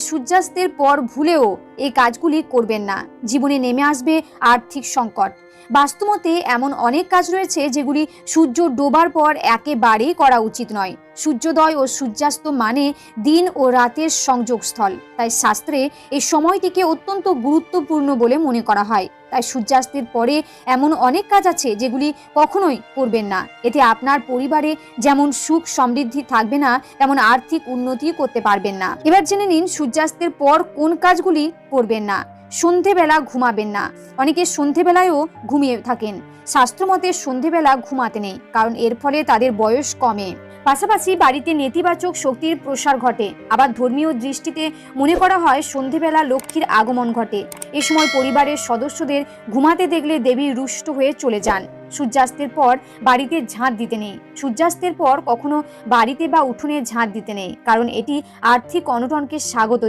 সূর্যাস্তের পর ভুলেও এই কাজগুলি করবেন না, জীবনে নেমে আসবে আর্থিক সংকট। বাস্তুমতে এমন অনেক কাজ রয়েছে যেগুলি সূর্য ডোবার পর একেবারেই করা উচিত নয়। সূর্যোদয় ও সূর্যাস্ত মানে দিন ও রাতের সংযোগস্থল, তাই শাস্ত্রে এই সময়টিকে অত্যন্ত গুরুত্বপূর্ণ বলে মনে করা হয়। তাই সূর্যাস্তের পরে এমন অনেক কাজ আছে যেগুলি কখনোই করবেন না। এতে আপনার পরিবারে যেমন সুখ সমৃদ্ধি থাকবে না, তেমন আর্থিক উন্নতি করতে পারবেন না। এবার জেনে নিন সূর্যাস্তের পর কোন কাজগুলি করবেন না। সন্ধেবেলা ঘুমাবেন না। অনেকে সন্ধেবেলায়ও ঘুমিয়ে থাকেন। শাস্ত্রমতে সন্ধেবেলা ঘুমাতে নেই, কারণ এর ফলে তাদের বয়স কমে। পাশাপাশি বাড়িতে নেতিবাচক শক্তির প্রসার ঘটে। আবার ধর্মীয় দৃষ্টিতে মনে করা হয় সন্ধেবেলা লক্ষ্মীর আগমন ঘটে। এ সময় পরিবারের সদস্যদের ঘুমাতে দেখলে দেবী রুষ্ট হয়ে চলে যান। সূর্যাস্তের পর বাড়িতে ঝাঁট দিতে নেই। সূর্যাস্তের পর কখনো বাড়িতে বা উঠোনে ঝাঁট দিতে নেই, কারণ এটি আর্থিক অনটনকে স্বাগত